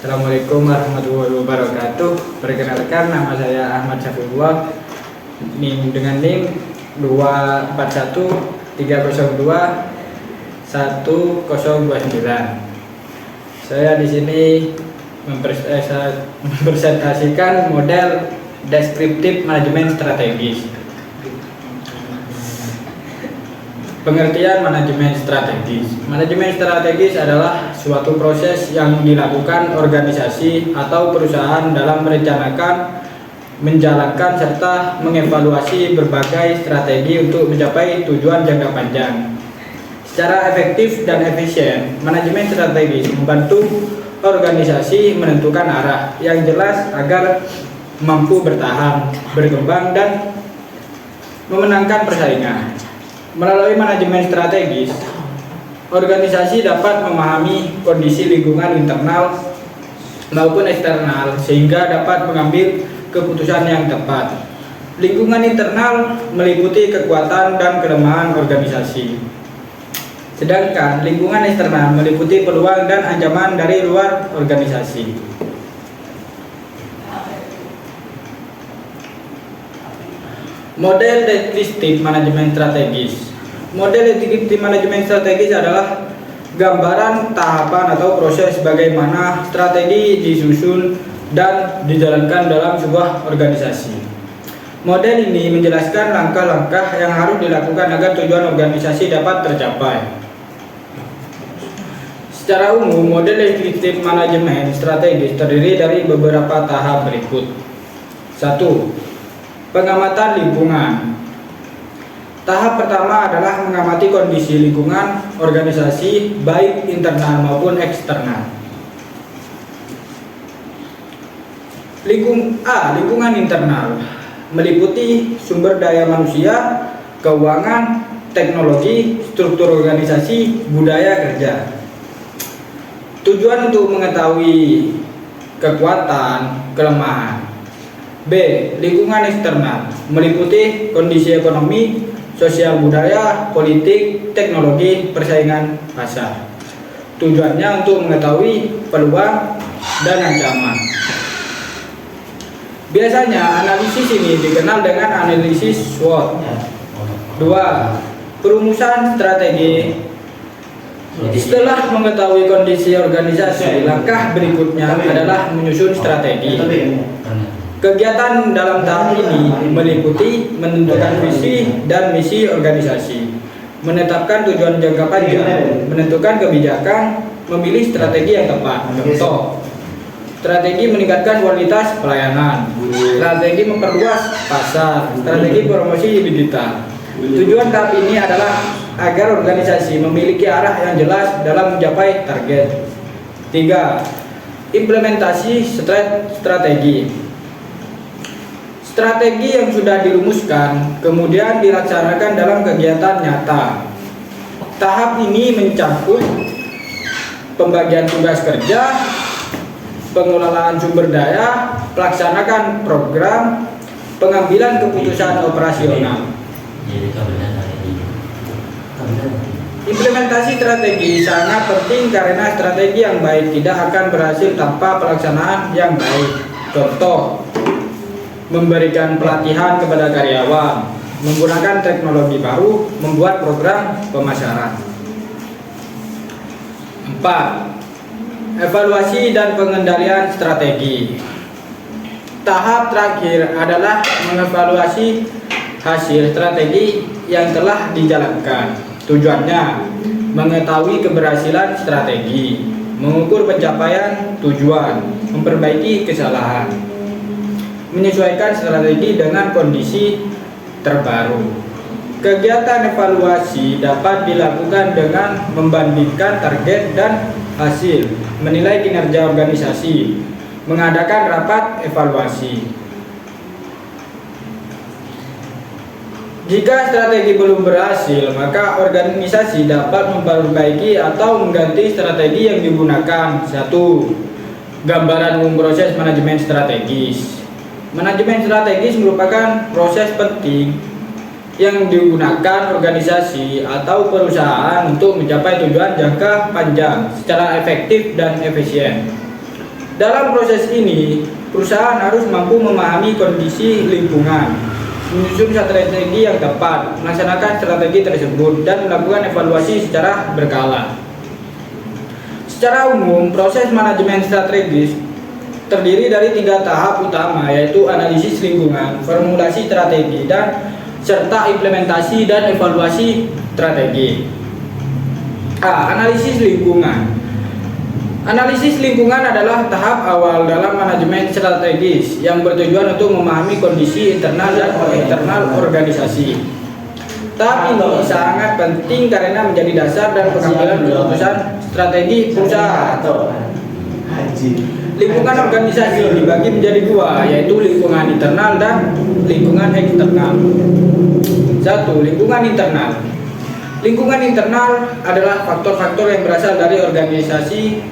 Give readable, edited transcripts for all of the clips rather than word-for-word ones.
Assalamualaikum warahmatullahi wabarakatuh. Perkenalkan, nama saya Ahmad Syafiullah, dengan NIM 24130210029. Saya di sini mempresentasikan model deskriptif manajemen strategis. Pengertian manajemen strategis. Manajemen strategis adalah suatu proses yang dilakukan organisasi atau perusahaan dalam merencanakan, menjalankan, serta mengevaluasi berbagai strategi untuk mencapai tujuan jangka panjang. Secara efektif dan efisien, manajemen strategis membantu organisasi menentukan arah yang jelas agar mampu bertahan, berkembang, dan memenangkan persaingan. Melalui manajemen strategis, organisasi dapat memahami kondisi lingkungan internal maupun eksternal sehingga dapat mengambil keputusan yang tepat. Lingkungan internal meliputi kekuatan dan kelemahan organisasi, sedangkan lingkungan eksternal meliputi peluang dan ancaman dari luar organisasi. Model deskriptif manajemen strategis. Model deskriptif manajemen strategis adalah gambaran tahapan atau proses bagaimana strategi disusun dan dijalankan dalam sebuah organisasi. Model ini menjelaskan langkah-langkah yang harus dilakukan agar tujuan organisasi dapat tercapai. Secara umum, model deskriptif manajemen strategis terdiri dari beberapa tahap berikut. 1. Pengamatan lingkungan. Tahap pertama adalah mengamati kondisi lingkungan organisasi baik internal maupun eksternal. Lingkungan internal meliputi sumber daya manusia, keuangan, teknologi, struktur organisasi, budaya kerja. Tujuan untuk mengetahui kekuatan, kelemahan. B. Lingkungan eksternal meliputi kondisi ekonomi, sosial budaya, politik, teknologi, persaingan pasar. Tujuannya untuk mengetahui peluang dan ancaman. Biasanya analisis ini dikenal dengan analisis SWOT. 2. Perumusan strategi. Setelah mengetahui kondisi organisasi, langkah berikutnya adalah menyusun strategi. Kegiatan dalam tahap ini meliputi menentukan visi dan misi organisasi, menetapkan tujuan jangka panjang, menentukan kebijakan, memilih strategi yang tepat. Contoh, strategi meningkatkan kualitas pelayanan, strategi memperluas pasar, strategi promosi digital. Tujuan tahap ini adalah agar organisasi memiliki arah yang jelas dalam mencapai target. 3. Implementasi strategi. Strategi yang sudah dirumuskan kemudian dilaksanakan dalam kegiatan nyata. Tahap ini mencakup pembagian tugas kerja, pengelolaan sumber daya, pelaksanakan program, pengambilan keputusan operasional. Implementasi strategi sangat penting karena strategi yang baik tidak akan berhasil tanpa pelaksanaan yang baik. Contoh, memberikan pelatihan kepada karyawan, menggunakan teknologi baru, membuat program pemasaran. 4. Evaluasi dan pengendalian strategi. Tahap terakhir adalah mengevaluasi hasil strategi yang telah dijalankan. Tujuannya mengetahui keberhasilan strategi, mengukur pencapaian tujuan, memperbaiki kesalahan, menyesuaikan strategi dengan kondisi terbaru. Kegiatan evaluasi dapat dilakukan dengan membandingkan target dan hasil, menilai kinerja organisasi, mengadakan rapat evaluasi. Jika strategi belum berhasil, maka organisasi dapat memperbaiki atau mengganti strategi yang digunakan. 1. Gambaran umum proses manajemen strategis. Manajemen strategis merupakan proses penting yang digunakan organisasi atau perusahaan untuk mencapai tujuan jangka panjang secara efektif dan efisien. Dalam proses ini, perusahaan harus mampu memahami kondisi lingkungan, menyusun strategi yang tepat, melaksanakan strategi tersebut, dan melakukan evaluasi secara berkala. Secara umum, proses manajemen strategis terdiri dari 3 tahap utama, yaitu analisis lingkungan, formulasi strategi, dan serta implementasi dan evaluasi strategi. Analisis lingkungan. Analisis lingkungan adalah tahap awal dalam manajemen strategis yang bertujuan untuk memahami kondisi internal dan eksternal organisasi. Tahap ini sangat penting karena menjadi dasar dan pengambilan keputusan strategi perusahaan. Lingkungan organisasi dibagi menjadi 2, yaitu lingkungan internal dan lingkungan eksternal. 1. Lingkungan internal. Lingkungan internal adalah faktor-faktor yang berasal dari organisasi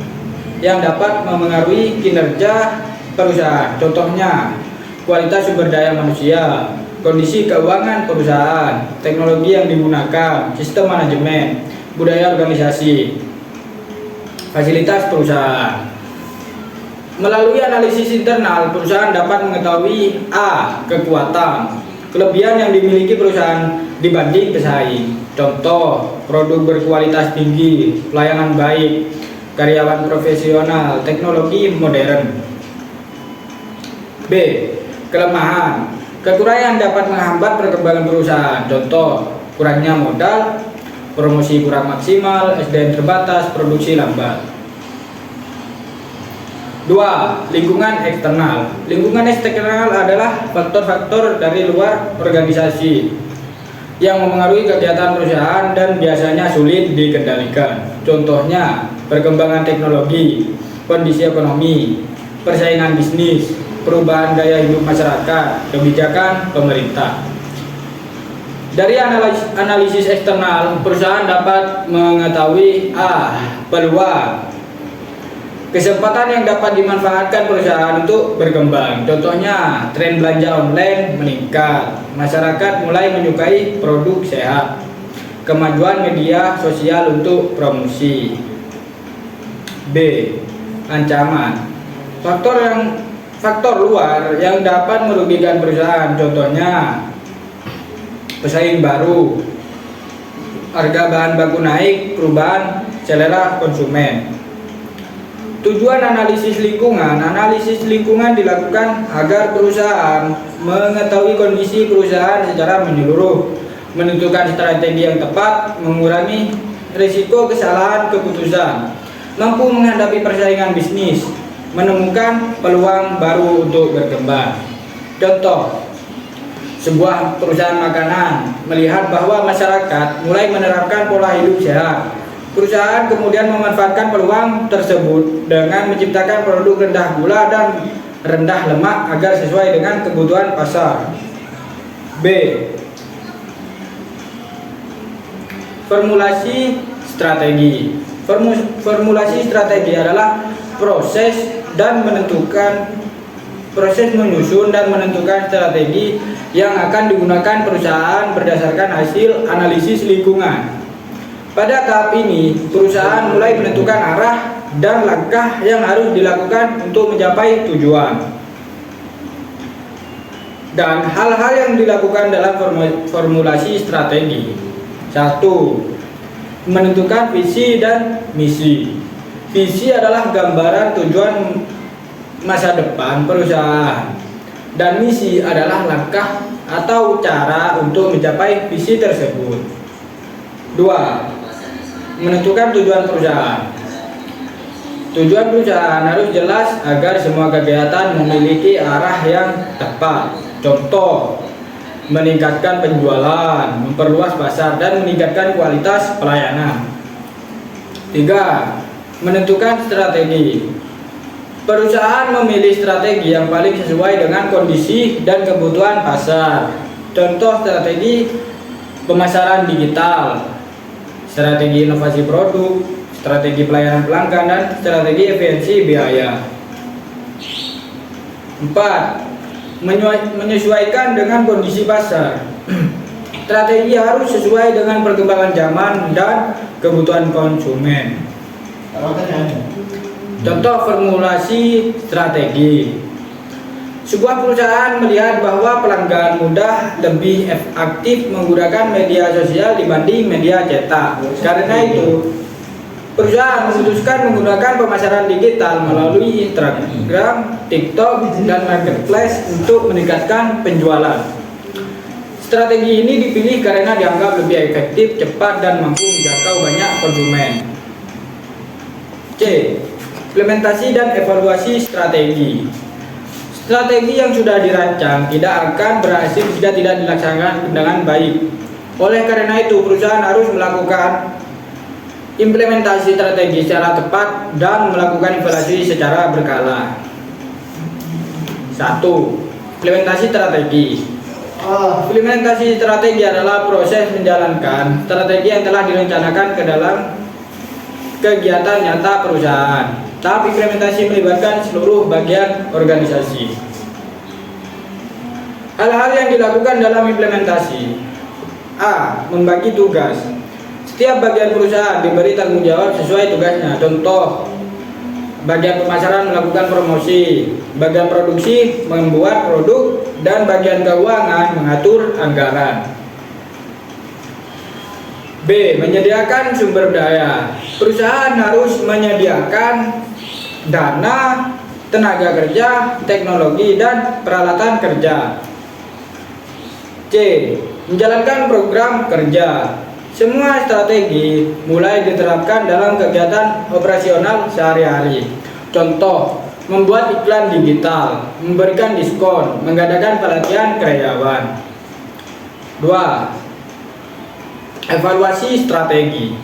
yang dapat memengaruhi kinerja perusahaan. Contohnya, kualitas sumber daya manusia, kondisi keuangan perusahaan, teknologi yang digunakan, sistem manajemen, budaya organisasi, fasilitas perusahaan. Melalui analisis internal, perusahaan dapat mengetahui kekuatan, kelebihan yang dimiliki perusahaan dibanding pesaing. Contoh, produk berkualitas tinggi, pelayanan baik, karyawan profesional, teknologi modern. B. Kelemahan. Kekurangan dapat menghambat perkembangan perusahaan. Contoh, kurangnya modal, promosi kurang maksimal, SDM terbatas, produksi lambat. 2. Lingkungan eksternal. Lingkungan eksternal adalah faktor-faktor dari luar organisasi yang memengaruhi kegiatan perusahaan dan biasanya sulit dikendalikan. Contohnya, perkembangan teknologi, kondisi ekonomi, persaingan bisnis, perubahan gaya hidup masyarakat, kebijakan pemerintah. Dari analisis eksternal, perusahaan dapat mengetahui peluang, kesempatan yang dapat dimanfaatkan perusahaan untuk berkembang. Contohnya, tren belanja online meningkat, masyarakat mulai menyukai produk sehat, kemajuan media sosial untuk promosi. B. Ancaman. Faktor luar yang dapat merugikan perusahaan. Contohnya, pesaing baru, harga bahan baku naik, perubahan selera konsumen. Tujuan analisis lingkungan. Analisis lingkungan dilakukan agar perusahaan mengetahui kondisi perusahaan secara menyeluruh, menentukan strategi yang tepat, mengurangi risiko kesalahan keputusan, mampu menghadapi persaingan bisnis, menemukan peluang baru untuk berkembang. Contoh, sebuah perusahaan makanan melihat bahwa masyarakat mulai menerapkan pola hidup sehat. Perusahaan kemudian memanfaatkan peluang tersebut dengan menciptakan produk rendah gula dan rendah lemak agar sesuai dengan kebutuhan pasar. B. Formulasi strategi. Formulasi strategi adalah proses menyusun dan menentukan strategi yang akan digunakan perusahaan berdasarkan hasil analisis lingkungan. Pada tahap ini, perusahaan mulai menentukan arah dan langkah yang harus dilakukan untuk mencapai tujuan. Dan hal-hal yang dilakukan dalam formulasi strategi. 1. Menentukan visi dan misi. Visi adalah gambaran tujuan masa depan perusahaan, dan misi adalah langkah atau cara untuk mencapai visi tersebut. 2. Menentukan tujuan perusahaan. Tujuan perusahaan harus jelas agar semua kegiatan memiliki arah yang tepat. Contoh, meningkatkan penjualan, memperluas pasar, dan meningkatkan kualitas pelayanan. 3. Menentukan strategi. Perusahaan memilih strategi yang paling sesuai dengan kondisi dan kebutuhan pasar. Contoh strategi pemasaran digital, strategi inovasi produk, strategi pelayanan pelanggan, dan strategi efisiensi biaya. 4. Menyesuaikan dengan kondisi pasar. Strategi harus sesuai dengan perkembangan zaman dan kebutuhan konsumen. Contoh formulasi strategi. Sebuah perusahaan melihat bahwa pelanggan mudah lebih aktif menggunakan media sosial dibanding media cetak. Karena itu, perusahaan memutuskan menggunakan pemasaran digital melalui Instagram, TikTok, dan Marketplace untuk meningkatkan penjualan. Strategi ini dipilih karena dianggap lebih efektif, cepat, dan mampu menjangkau banyak konsumen. C. Implementasi dan evaluasi strategi. Strategi yang sudah dirancang tidak akan berhasil jika tidak dilaksanakan dengan baik. Oleh karena itu, perusahaan harus melakukan implementasi strategi secara tepat dan melakukan evaluasi secara berkala. 1. Implementasi strategi. Implementasi strategi adalah proses menjalankan strategi yang telah direncanakan ke dalam kegiatan nyata perusahaan. Tahap implementasi melibatkan seluruh bagian organisasi. Hal-hal yang dilakukan dalam implementasi. A. Membagi tugas. Setiap bagian perusahaan diberi tanggung jawab sesuai tugasnya. Contoh, bagian pemasaran melakukan promosi, bagian produksi membuat produk, dan bagian keuangan mengatur anggaran. B. Menyediakan sumber daya. Perusahaan harus menyediakan dana, tenaga kerja, teknologi, dan peralatan kerja. C. Menjalankan program kerja. Semua strategi mulai diterapkan dalam kegiatan operasional sehari-hari. Contoh, membuat iklan digital, memberikan diskon, mengadakan pelatihan karyawan. 2. Evaluasi strategi.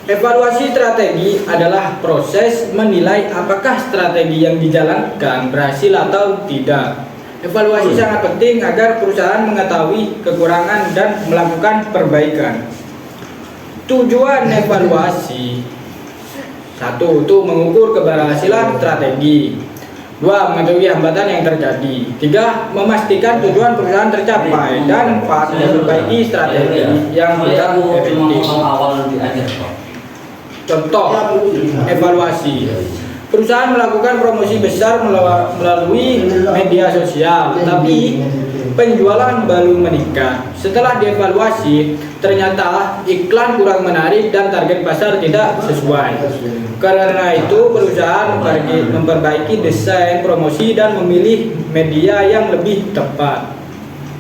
Evaluasi strategi adalah proses menilai apakah strategi yang dijalankan berhasil atau tidak. Evaluasi sangat penting agar perusahaan mengetahui kekurangan dan melakukan perbaikan. Tujuan evaluasi: 1. Untuk mengukur keberhasilan strategi. 2. Mengetahui hambatan yang terjadi. 3. Memastikan tujuan perusahaan tercapai. Dan 4. Memperbaiki strategi yang tidak efektif. Contoh evaluasi. Perusahaan melakukan promosi besar melalui media sosial, tapi penjualan baru meningkat. Setelah dievaluasi, ternyata iklan kurang menarik dan target pasar tidak sesuai. Karena itu, perusahaan memperbaiki desain promosi dan memilih media yang lebih tepat.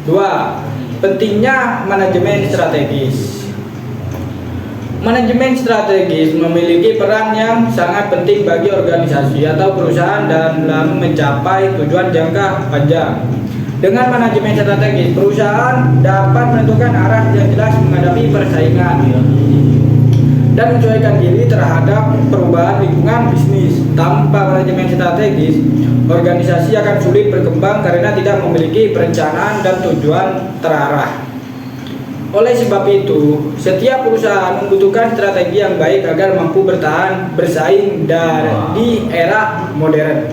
2. Pentingnya manajemen strategis. Manajemen strategis memiliki peran yang sangat penting bagi organisasi atau perusahaan dalam mencapai tujuan jangka panjang. Dengan manajemen strategis, perusahaan dapat menentukan arah yang jelas menghadapi persaingan dan menyesuaikan diri terhadap perubahan lingkungan bisnis. Tanpa manajemen strategis, organisasi akan sulit berkembang karena tidak memiliki perencanaan dan tujuan terarah. Oleh sebab itu, setiap perusahaan membutuhkan strategi yang baik agar mampu bersaing di era modern.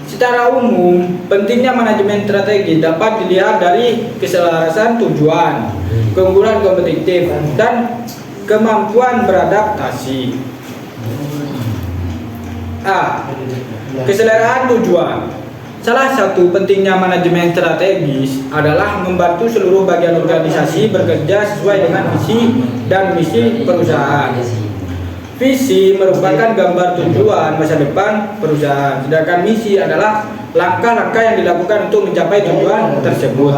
Secara umum, pentingnya manajemen strategi dapat dilihat dari keselarasan tujuan, keunggulan kompetitif, dan kemampuan beradaptasi. A. Keselarasan tujuan. Salah satu pentingnya manajemen strategis adalah membantu seluruh bagian organisasi bekerja sesuai dengan visi dan misi perusahaan. Visi merupakan gambar tujuan masa depan perusahaan, sedangkan misi adalah langkah-langkah yang dilakukan untuk mencapai tujuan tersebut.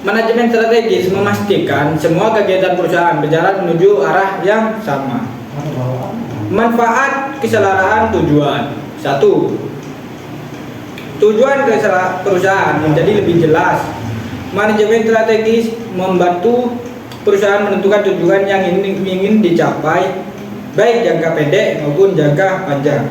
Manajemen strategis memastikan semua kegiatan perusahaan berjalan menuju arah yang sama. Manfaat keselaraan tujuan. 1. Tujuan perusahaan menjadi lebih jelas. Manajemen strategis membantu perusahaan menentukan tujuan yang ingin dicapai, baik jangka pendek maupun jangka panjang.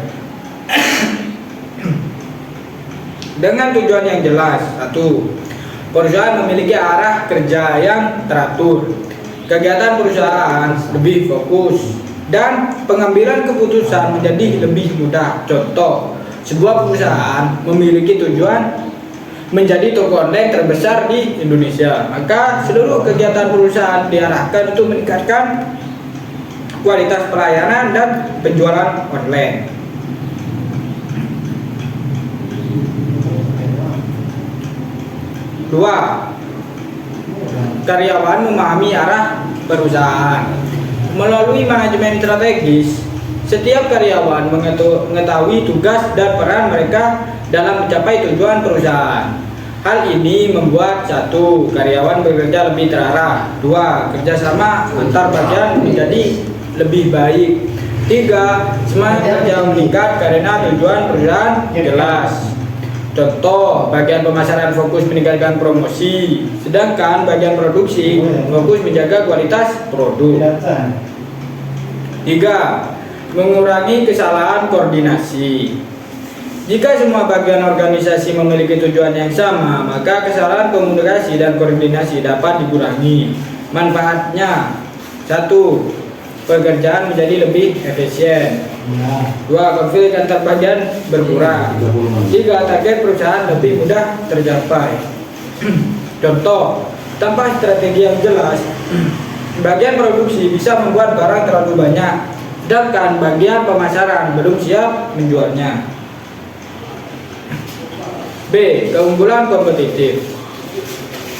Dengan tujuan yang jelas. 1. Perusahaan memiliki arah kerja yang teratur. Kegiatan perusahaan lebih fokus dan pengambilan keputusan menjadi lebih mudah. Contoh, sebuah perusahaan memiliki tujuan menjadi toko online terbesar di Indonesia, maka seluruh kegiatan perusahaan diarahkan untuk meningkatkan kualitas pelayanan dan penjualan online. Dua, karyawan memahami arah perusahaan. Melalui manajemen strategis, setiap karyawan mengetahui tugas dan peran mereka dalam mencapai tujuan perusahaan. Hal ini membuat satu, karyawan bekerja lebih terarah. Dua, kerjasama antar bagian menjadi lebih baik. Tiga, semangat kerja meningkat karena tujuan perusahaan jelas. Contoh, bagian pemasaran fokus meningkatkan promosi, sedangkan bagian produksi fokus menjaga kualitas produk. Tiga, mengurangi kesalahan koordinasi. Jika semua bagian organisasi memiliki tujuan yang sama, maka kesalahan komunikasi dan koordinasi dapat dikurangi. Manfaatnya: satu, pekerjaan menjadi lebih efisien. Dua, konflik antar bagian berkurang. Tiga, target perusahaan lebih mudah tercapai. Contoh, tanpa strategi yang jelas, bagian produksi bisa membuat barang terlalu banyak, sedangkan bagian pemasaran belum siap menjualnya. B. Keunggulan kompetitif.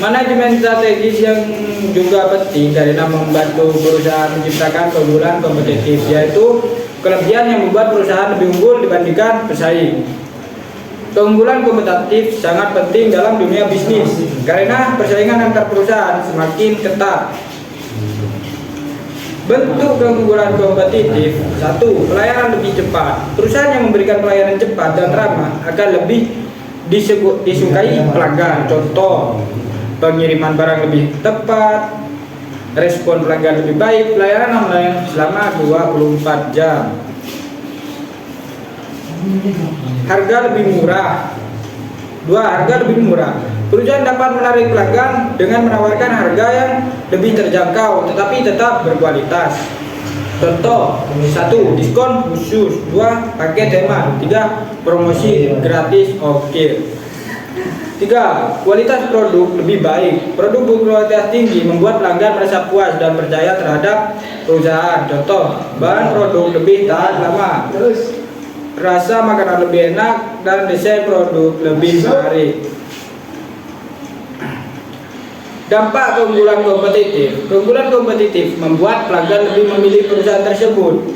Manajemen strategis yang juga penting karena membantu perusahaan menciptakan keunggulan kompetitif, yaitu kelebihan yang membuat perusahaan lebih unggul dibandingkan pesaing. Keunggulan kompetitif sangat penting dalam dunia bisnis karena persaingan antar perusahaan semakin ketat. Bentuk keunggulan kompetitif: satu, pelayanan lebih cepat. Perusahaan yang memberikan pelayanan cepat dan ramah akan lebih disukai pelanggan. Contoh, pengiriman barang lebih tepat, respon pelanggan lebih baik, pelayanan online selama 24 jam. Harga lebih murah. Dua, harga lebih murah. Perusahaan dapat menarik pelanggan dengan menawarkan harga yang lebih terjangkau tetapi tetap berkualitas. Contoh, satu, diskon khusus. Dua, paket hemat. Tiga, promosi gratis ongkir. Tiga, kualitas produk lebih baik. Produk berkualitas tinggi membuat pelanggan merasa puas dan percaya terhadap perusahaan. Contoh, bahan produk lebih tahan lama, rasa makanan lebih enak, dan desain produk lebih menarik. Dampak keunggulan kompetitif. Keunggulan kompetitif membuat pelanggan lebih memilih perusahaan tersebut.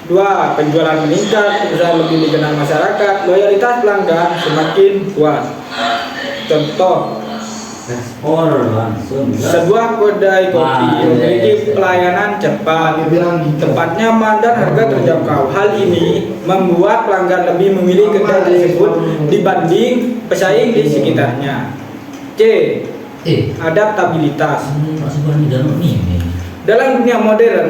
Dua, penjualan meningkat, perusahaan lebih dikenal masyarakat, loyalitas pelanggan semakin kuat. Contoh, sebuah kedai kopi memiliki pelayanan cepat, tempat nyaman, dan harga terjangkau. Hal ini membuat pelanggan lebih memilih kedai tersebut dibanding pesaing di sekitarnya. C. Adaptabilitas. Dalam dunia modern,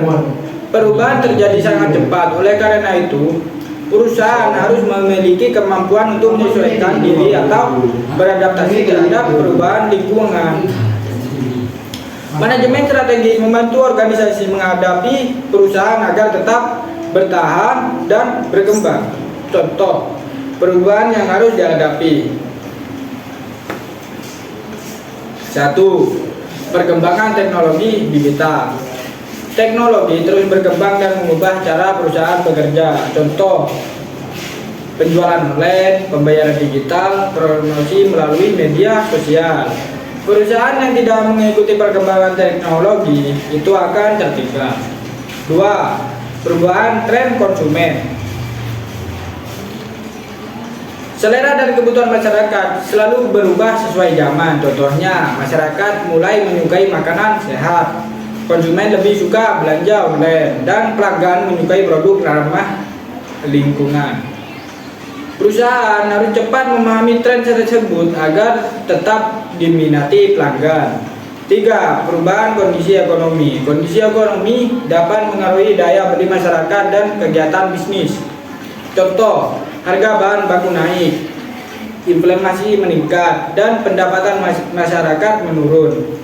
perubahan terjadi sangat cepat. Oleh karena itu, perusahaan harus memiliki kemampuan untuk menyesuaikan diri atau beradaptasi terhadap perubahan lingkungan. Manajemen strategis membantu organisasi menghadapi perusahaan agar tetap bertahan dan berkembang. Contoh, perubahan yang harus dihadapi. Satu, perkembangan teknologi digital. Teknologi terus berkembang dan mengubah cara perusahaan bekerja. Contoh, penjualan online, pembayaran digital, promosi melalui media sosial. Perusahaan yang tidak mengikuti perkembangan teknologi itu akan tertinggal. Dua, perubahan tren konsumen. Selera dan kebutuhan masyarakat selalu berubah sesuai zaman. Contohnya, masyarakat mulai menyukai makanan sehat, konsumen lebih suka belanja online, dan pelanggan menyukai produk ramah lingkungan. Perusahaan harus cepat memahami tren tersebut agar tetap diminati pelanggan. Tiga, perubahan kondisi ekonomi. Kondisi ekonomi dapat mengaruhi daya beli masyarakat dan kegiatan bisnis. Contoh, harga bahan baku naik, inflasi meningkat, dan pendapatan masyarakat menurun.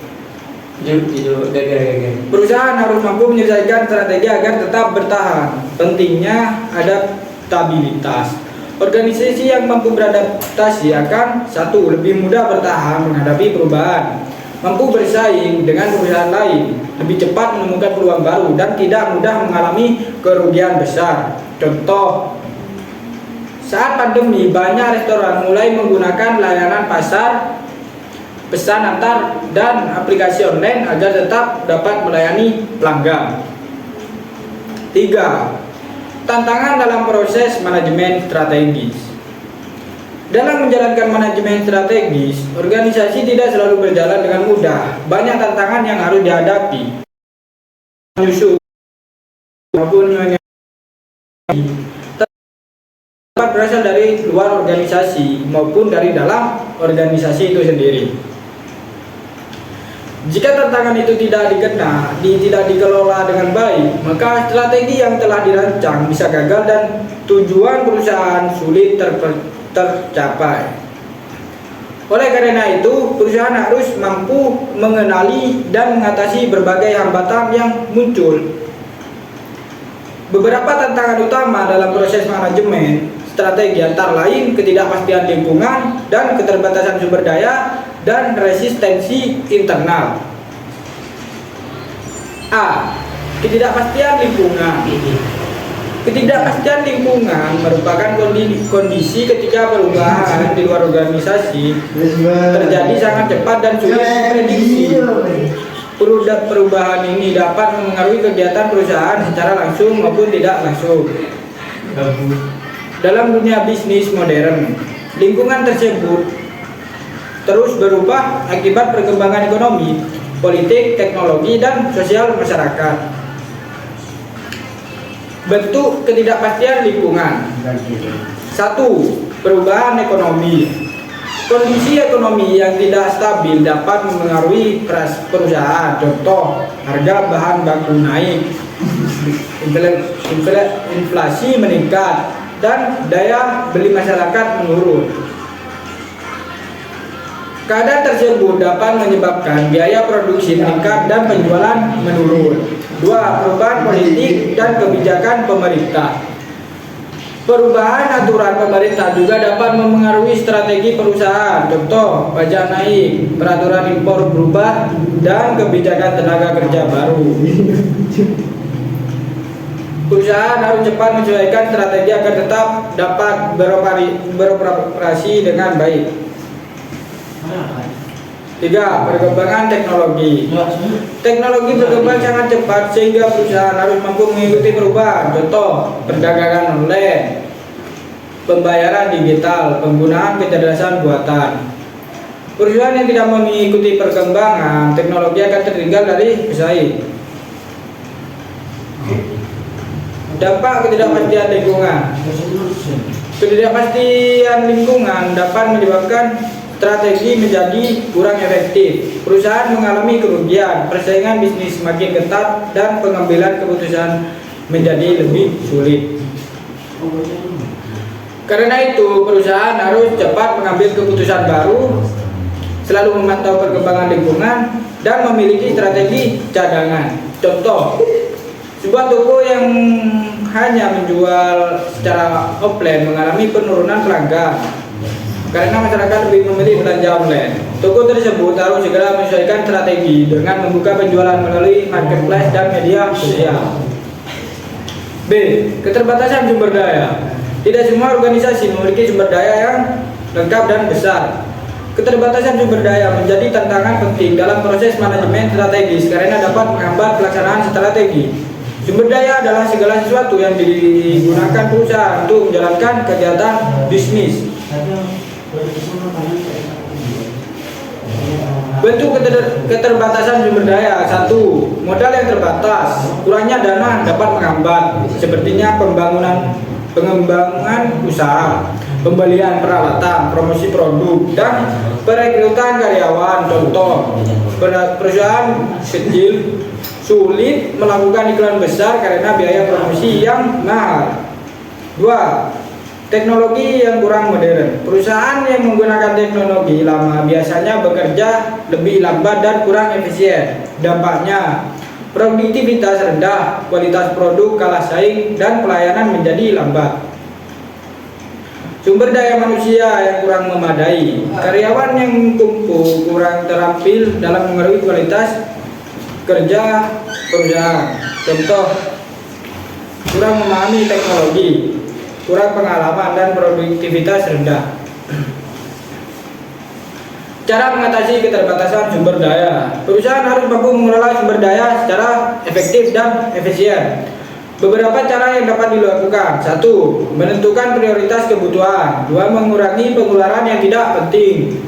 Perusahaan harus mampu menyelesaikan strategi agar tetap bertahan. Pentingnya adaptabilitas. Organisasi yang mampu beradaptasi akan satu, lebih mudah bertahan menghadapi perubahan. mampu bersaing dengan perusahaan lain, lebih cepat menemukan peluang baru, dan tidak mudah mengalami kerugian besar. Contoh, saat pandemi, banyak restoran mulai menggunakan layanan pasar, pesan antar, dan aplikasi online agar tetap dapat melayani pelanggan. 3. Tantangan dalam proses manajemen strategis. Dalam menjalankan manajemen strategis, organisasi tidak selalu berjalan dengan mudah. Banyak tantangan yang harus dihadapi. Menyusul dapat berasal dari luar organisasi maupun dari dalam organisasi itu sendiri. Jika tantangan itu tidak dikelola dengan baik, maka strategi yang telah dirancang bisa gagal dan tujuan perusahaan sulit tercapai. Oleh karena itu, perusahaan harus mampu mengenali dan mengatasi berbagai hambatan yang muncul. Beberapa tantangan utama dalam proses manajemen strategi antara lain ketidakpastian lingkungan dan keterbatasan sumber daya dan resistensi internal. A. Ketidakpastian lingkungan. Ketidakpastian lingkungan merupakan kondisi ketika perubahan di luar organisasi terjadi sangat cepat dan sulit diprediksi. Perubahan ini dapat mempengaruhi kegiatan perusahaan secara langsung maupun tidak langsung. Dalam dunia bisnis modern, lingkungan tersebut terus berubah akibat perkembangan ekonomi, politik, teknologi, dan sosial masyarakat. Bentuk ketidakpastian lingkungan. 1. Perubahan ekonomi. Kondisi ekonomi yang tidak stabil dapat mempengaruhi perusahaan. Contoh, harga bahan baku naik, inflasi meningkat, dan daya beli masyarakat menurun. Keadaan tersebut dapat menyebabkan biaya produksi meningkat dan penjualan menurun. 2. Perubahan politik dan kebijakan pemerintah. Perubahan aturan pemerintah juga dapat mempengaruhi strategi perusahaan. Contoh, pajak naik, peraturan impor berubah, dan kebijakan tenaga kerja baru. Perusahaan harus cepat menyesuaikan strategi agar tetap dapat beroperasi dengan baik. 3. Perkembangan teknologi. Teknologi berkembang sangat cepat sehingga perusahaan harus mampu mengikuti perubahan. Contoh, perdagangan online, pembayaran digital, penggunaan kecerdasan buatan. Perusahaan yang tidak mengikuti perkembangan teknologi akan tertinggal dari pesaing. Dampak ketidakpastian lingkungan. Ketidakpastian lingkungan dapat menyebabkan strategi menjadi kurang efektif. Perusahaan mengalami kerugian, persaingan bisnis semakin ketat, dan pengambilan keputusan menjadi lebih sulit. Karena itu, perusahaan harus cepat mengambil keputusan baru, selalu memantau perkembangan lingkungan, dan memiliki strategi cadangan. Contoh, sebuah toko yang hanya menjual secara offline mengalami penurunan pelanggan karena masyarakat lebih memilih belanja online. Toko tersebut harus segera menyesuaikan strategi dengan membuka penjualan melalui marketplace dan media sosial. B. Keterbatasan sumber daya. Tidak semua organisasi memiliki sumber daya yang lengkap dan besar. Keterbatasan sumber daya menjadi tantangan penting dalam proses manajemen strategis karena dapat menghambat pelaksanaan strategi. Sumber daya adalah segala sesuatu yang digunakan perusahaan untuk menjalankan kegiatan bisnis. Bentuk keterbatasan sumber daya. 1. Modal yang terbatas. Kurangnya dana dapat menghambat, sepertinya pengembangan usaha, pembelian peralatan, promosi produk, dan perekrutan karyawan. Contoh, perusahaan kecil sulit melakukan iklan besar karena biaya promosi yang mahal. 2. Teknologi yang kurang modern. Perusahaan yang menggunakan teknologi lama biasanya bekerja lebih lambat dan kurang efisien. Dampaknya, produktivitas rendah, kualitas produk kalah saing, dan pelayanan menjadi lambat. Sumber daya manusia yang kurang memadai, karyawan yang kumpul kurang terampil dalam mengaruhi kualitas kerja perusahaan. Contoh, kurang memahami teknologi, kurang pengalaman, dan produktivitas rendah. Cara mengatasi keterbatasan sumber daya. Perusahaan harus mampu mengelola sumber daya secara efektif dan efisien. Beberapa cara yang dapat dilakukan. 1. Menentukan prioritas kebutuhan. 2. Mengurangi pengeluaran yang tidak penting.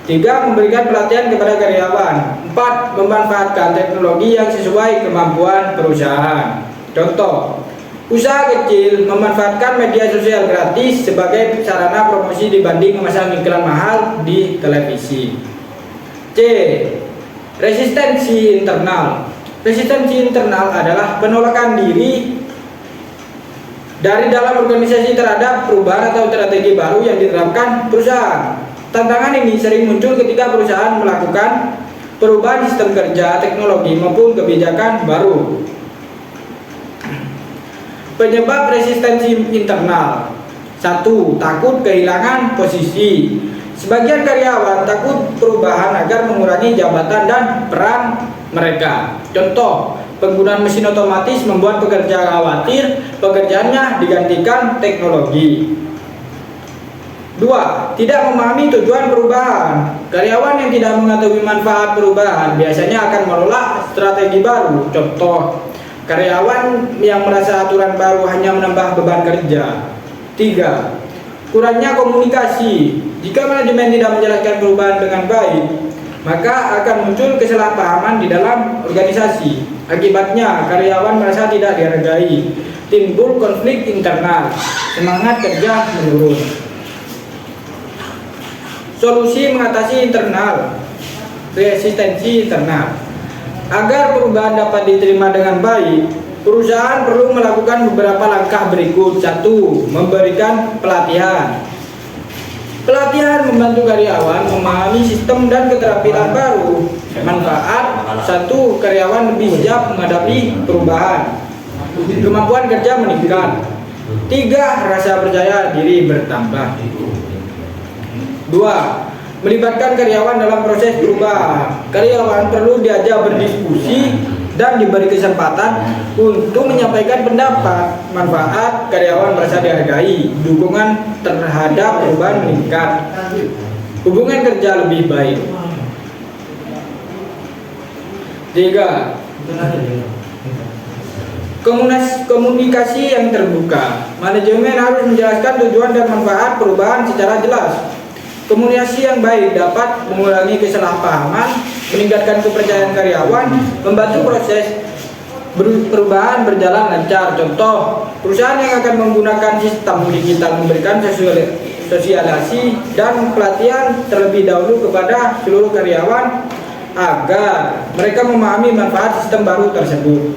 3. Memberikan pelatihan kepada karyawan. 4. Memanfaatkan teknologi yang sesuai kemampuan perusahaan. Contoh, usaha kecil memanfaatkan media sosial gratis sebagai sarana promosi dibanding memasang iklan mahal di televisi. C. Resistensi internal. Resistensi internal adalah penolakan diri dari dalam organisasi terhadap perubahan atau strategi baru yang diterapkan perusahaan. Tantangan ini sering muncul ketika perusahaan melakukan perubahan sistem kerja, teknologi, maupun kebijakan baru. Penyebab resistensi internal. 1. Takut kehilangan posisi. Sebagian karyawan takut perubahan agar mengurangi jabatan dan peran mereka. Contoh, penggunaan mesin otomatis membuat pekerja khawatir pekerjaannya digantikan teknologi. 2. Tidak memahami tujuan perubahan. Karyawan yang tidak mengetahui manfaat perubahan biasanya akan menolak strategi baru. Contoh, karyawan yang merasa aturan baru hanya menambah beban kerja. 3. Kurangnya komunikasi. Jika manajemen tidak menjelaskan perubahan dengan baik, maka akan muncul kesalahpahaman di dalam organisasi. Akibatnya, karyawan merasa tidak dihargai, timbul konflik internal, semangat kerja menurun. Solusi mengatasi resistensi internal. Agar perubahan dapat diterima dengan baik, perusahaan perlu melakukan beberapa langkah berikut. 1. Memberikan pelatihan. Pelatihan membantu karyawan memahami sistem dan keterampilan baru. Manfaat: 1. Karyawan lebih siap menghadapi perubahan. Kemampuan kerja meningkat. 3. Rasa percaya diri bertambah. 2. Melibatkan karyawan dalam proses perubahan. Karyawan perlu diajak berdiskusi dan diberi kesempatan untuk menyampaikan pendapat. Manfaat: karyawan merasa dihargai, dukungan terhadap perubahan meningkat, hubungan kerja lebih baik. 3. Komunikasi yang terbuka. Manajemen harus menjelaskan tujuan dan manfaat perubahan secara jelas. Komunikasi yang baik dapat mengurangi kesalahpahaman, meningkatkan kepercayaan karyawan, membantu proses perubahan berjalan lancar. Contoh, perusahaan yang akan menggunakan sistem digital memberikan sosialisasi dan pelatihan terlebih dahulu kepada seluruh karyawan agar mereka memahami manfaat sistem baru tersebut.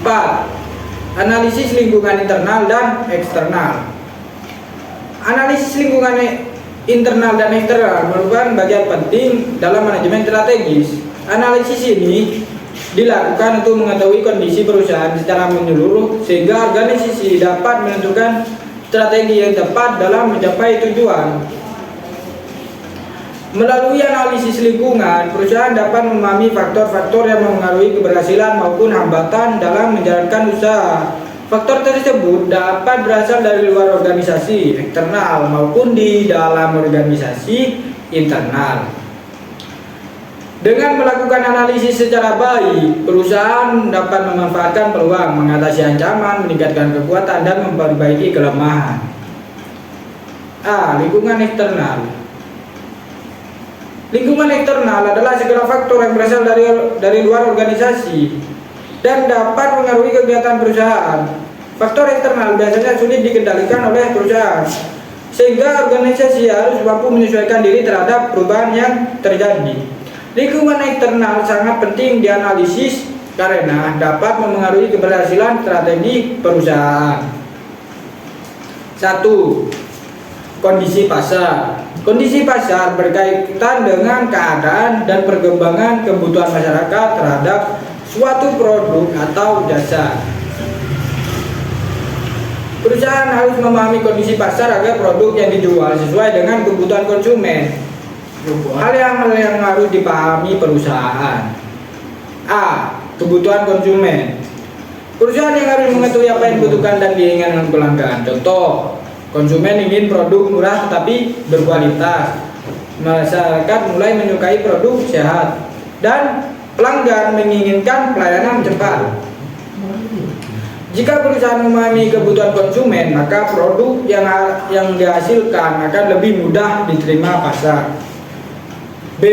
4. Analisis lingkungan internal dan eksternal. Analisis lingkungan internal dan eksternal merupakan bagian penting dalam manajemen strategis. Analisis ini dilakukan untuk mengetahui kondisi perusahaan secara menyeluruh sehingga organisasi dapat menentukan strategi yang tepat dalam mencapai tujuan. Melalui analisis lingkungan, perusahaan dapat memahami faktor-faktor yang mempengaruhi keberhasilan maupun hambatan dalam menjalankan usaha. Faktor tersebut dapat berasal dari luar organisasi, eksternal, maupun di dalam organisasi internal. Dengan melakukan analisis secara baik, perusahaan dapat memanfaatkan peluang, mengatasi ancaman, meningkatkan kekuatan, dan memperbaiki kelemahan. A. Lingkungan eksternal. Lingkungan eksternal adalah segala faktor yang berasal dari luar organisasi dan dapat mengaruhi kegiatan perusahaan. Faktor eksternal biasanya sulit dikendalikan oleh perusahaan, sehingga organisasi harus mampu menyesuaikan diri terhadap perubahan yang terjadi. Lingkungan eksternal sangat penting dianalisis karena dapat mempengaruhi keberhasilan strategi perusahaan. 1. Kondisi pasar. Kondisi pasar berkaitan dengan keadaan dan perkembangan kebutuhan masyarakat terhadap suatu produk atau jasa. Perusahaan harus memahami kondisi pasar agar produk yang dijual sesuai dengan kebutuhan konsumen. Hal yang harus dipahami perusahaan. A. Kebutuhan konsumen. Perusahaan yang harus mengetahui apa yang dibutuhkan dan diinginkan pelanggan. Contoh, konsumen ingin produk murah tetapi berkualitas. Masyarakat mulai menyukai produk sehat. Dan pelanggan menginginkan pelayanan cepat. Jika perusahaan memahami kebutuhan konsumen, maka produk yang dihasilkan akan lebih mudah diterima pasar. B.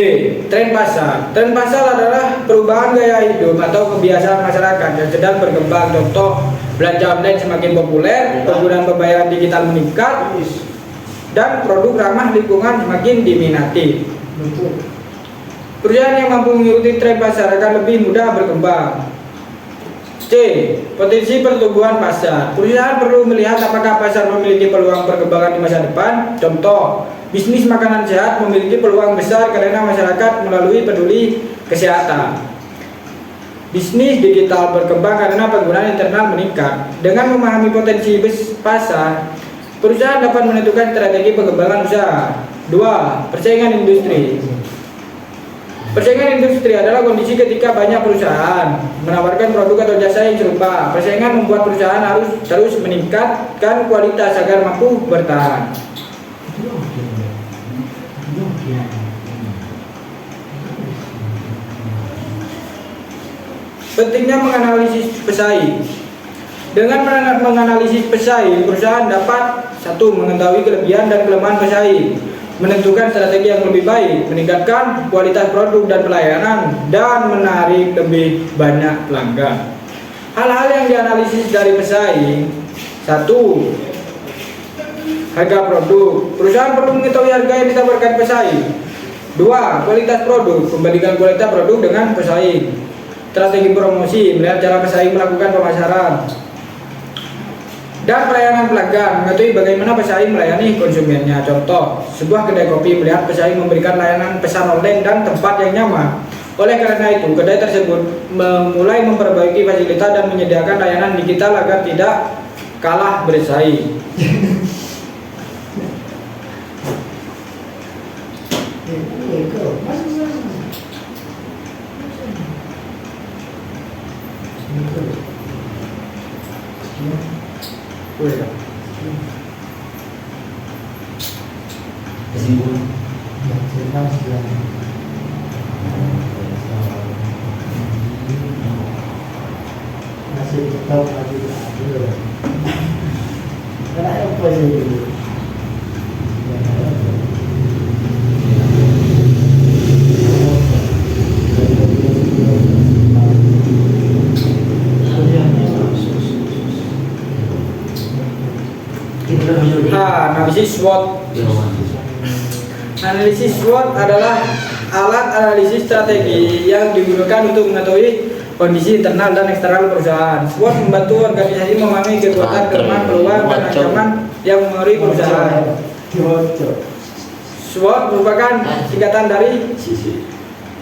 Tren pasar. Tren pasar adalah perubahan gaya hidup atau kebiasaan masyarakat yang sedang berkembang. Contoh, belanja online semakin populer, penggunaan pembayaran digital meningkat, dan produk ramah lingkungan semakin diminati. Perusahaan yang mampu mengikuti tren pasar akan lebih mudah berkembang. C. Potensi pertumbuhan pasar. Perusahaan perlu melihat apakah pasar memiliki peluang perkembangan di masa depan. Contoh, bisnis makanan sehat memiliki peluang besar karena masyarakat melalui peduli kesehatan. Bisnis digital berkembang karena penggunaan internet meningkat. Dengan memahami potensi pasar, perusahaan dapat menentukan strategi pengembangan usaha. 2. Persaingan industri. Persaingan industri adalah kondisi ketika banyak perusahaan menawarkan produk atau jasa yang serupa. Persaingan membuat perusahaan harus terus meningkatkan kualitas agar mampu bertahan. Pentingnya menganalisis pesaing. Dengan menganalisis pesaing, perusahaan dapat 1. Mengetahui kelebihan dan kelemahan pesaing, menentukan strategi yang lebih baik, meningkatkan kualitas produk dan pelayanan, dan menarik lebih banyak pelanggan. Hal-hal yang dianalisis dari pesaing. 1. Harga produk. Perusahaan perlu mengetahui harga yang ditawarkan pesaing. 2. Kualitas produk. Membandingkan kualitas produk dengan pesaing. Strategi promosi. Melihat cara pesaing melakukan pemasaran. Dan pelayanan pelanggan, mengetahui bagaimana pesaing melayani konsumennya. Contoh, sebuah kedai kopi melihat pesaing memberikan layanan pesan online dan tempat yang nyaman. Oleh karena itu, kedai tersebut mulai memperbaiki fasilitas dan menyediakan layanan digital agar tidak kalah bersaing. Kesimpulan masih tetap adil. Karena apa sih? Analisis SWOT. Analisis SWOT adalah alat analisis strategi yang digunakan untuk mengetahui kondisi internal dan eksternal perusahaan. SWOT membantu organisasi memahami kekuatan, kelemahan, peluang, dan ancaman yang mengaruhi perusahaan. SWOT merupakan singkatan dari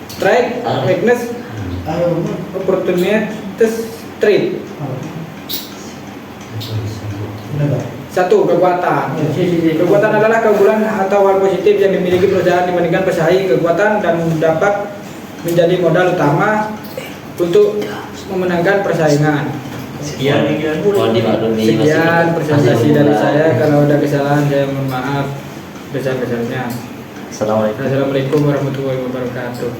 Strength, Weakness, Opportunities, Threat. 1. Kekuatan. Kekuatan adalah keunggulan atau hal positif yang dimiliki perusahaan dibandingkan pesaing. Kekuatan dan dapat menjadi modal utama untuk memenangkan persaingan. Sekian presentasi dari saya. Kalau ada kesalahan saya mohon maaf besar-besarnya. Assalamualaikum. Assalamualaikum warahmatullahi wabarakatuh.